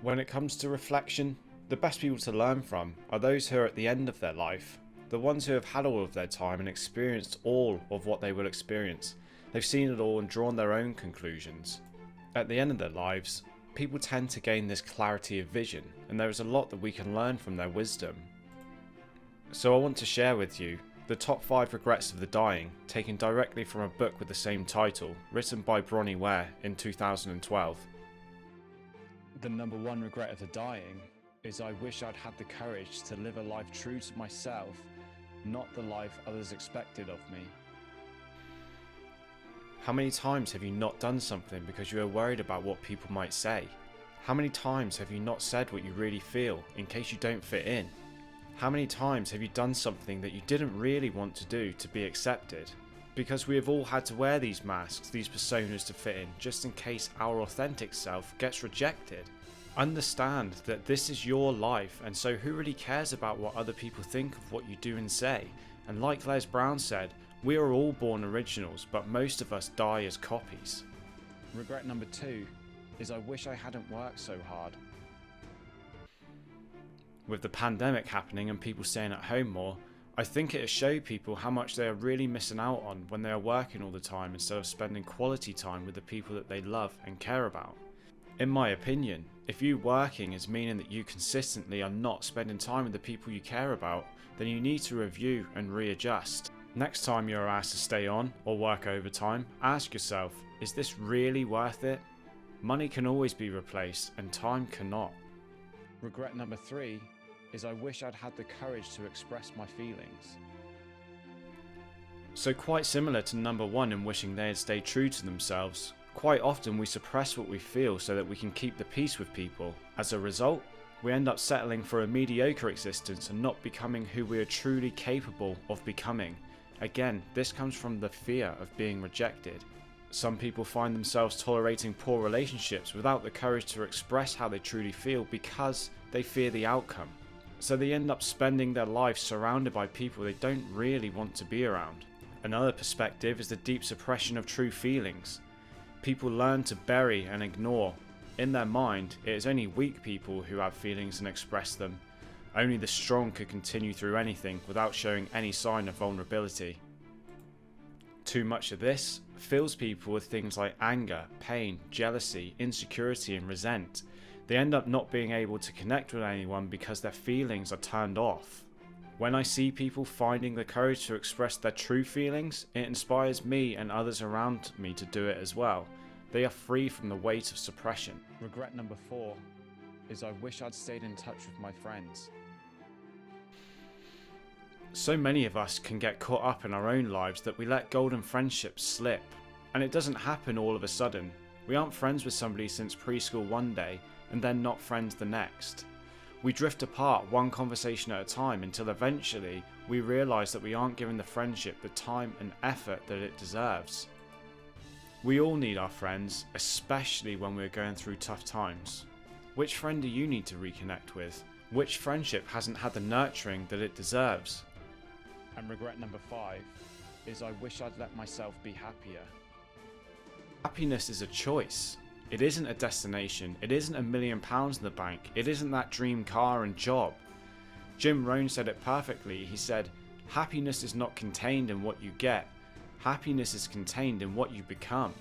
When it comes to reflection, the best people to learn from are those who are at the end of their life, the ones who have had all of their time and experienced all of what they will experience. They've seen it all and drawn their own conclusions. At the end of their lives, people tend to gain this clarity of vision, and there is a lot that we can learn from their wisdom. So I want to share with you the top 5 regrets of the dying, taken directly from a book with the same title, written by Bronnie Ware in 2012. The number one regret of the dying is I wish I'd had the courage to live a life true to myself, not the life others expected of me. How many times have you not done something because you are worried about what people might say? How many times have you not said what you really feel in case you don't fit in? How many times have you done something that you didn't really want to do to be accepted? Because we have all had to wear these masks, these personas to fit in, just in case our authentic self gets rejected. Understand that this is your life, and so who really cares about what other people think of what you do and say? And like Les Brown said, we are all born originals, but most of us die as copies. Regret number 2 is I wish I hadn't worked so hard. With the pandemic happening and people staying at home more, I think it has showed people how much they are really missing out on when they are working all the time instead of spending quality time with the people that they love and care about. In my opinion, if you working is meaning that you consistently are not spending time with the people you care about, then you need to review and readjust. Next time you are asked to stay on or work overtime, ask yourself, is this really worth it? Money can always be replaced and time cannot. Regret number 3 is I wish I'd had the courage to express my feelings. So quite similar to number 1 in wishing they had stayed true to themselves, quite often we suppress what we feel so that we can keep the peace with people. As a result, we end up settling for a mediocre existence and not becoming who we are truly capable of becoming. Again, this comes from the fear of being rejected. Some people find themselves tolerating poor relationships without the courage to express how they truly feel because they fear the outcome. So they end up spending their life surrounded by people they don't really want to be around. Another perspective is the deep suppression of true feelings. People learn to bury and ignore. In their mind, it is only weak people who have feelings and express them. Only the strong could continue through anything without showing any sign of vulnerability. Too much of this fills people with things like anger, pain, jealousy, insecurity and resent. They end up not being able to connect with anyone because their feelings are turned off. When I see people finding the courage to express their true feelings, it inspires me and others around me to do it as well. They are free from the weight of suppression. Regret number 4 is I wish I'd stayed in touch with my friends. So many of us can get caught up in our own lives that we let golden friendships slip. And it doesn't happen all of a sudden. We aren't friends with somebody since preschool one day and then not friends the next. We drift apart one conversation at a time until eventually we realise that we aren't giving the friendship the time and effort that it deserves. We all need our friends, especially when we're going through tough times. Which friend do you need to reconnect with? Which friendship hasn't had the nurturing that it deserves? And regret number 5 is I wish I'd let myself be happier. Happiness is a choice. It isn't a destination. It isn't £1 million in the bank. It isn't that dream car and job. Jim Rohn said it perfectly. He said, happiness is not contained in what you get. Happiness is contained in what you become.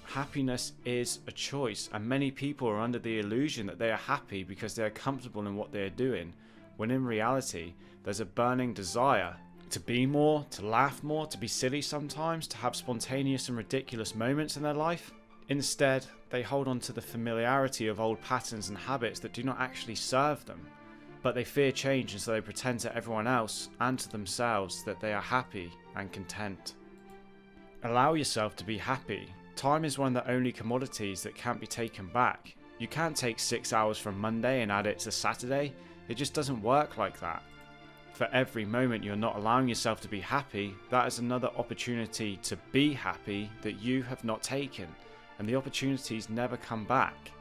Happiness is a choice, and many people are under the illusion that they are happy because they are comfortable in what they are doing, when in reality, there's a burning desire to be more, to laugh more, to be silly sometimes, to have spontaneous and ridiculous moments in their life. Instead, they hold on to the familiarity of old patterns and habits that do not actually serve them, but they fear change, and so they pretend to everyone else and to themselves that they are happy and content. Allow yourself to be happy. Time is one of the only commodities that can't be taken back. You can't take 6 hours from Monday and add it to Saturday. It just doesn't work like that. For every moment you're not allowing yourself to be happy, that is another opportunity to be happy that you have not taken, and the opportunities never come back.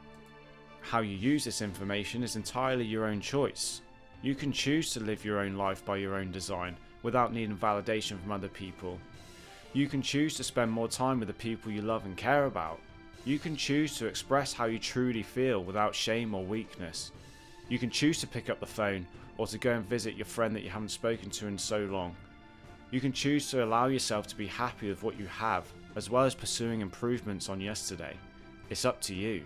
How you use this information is entirely your own choice. You can choose to live your own life by your own design, without needing validation from other people. You can choose to spend more time with the people you love and care about. You can choose to express how you truly feel without shame or weakness. You can choose to pick up the phone or to go and visit your friend that you haven't spoken to in so long. You can choose to allow yourself to be happy with what you have, as well as pursuing improvements on yesterday. It's up to you.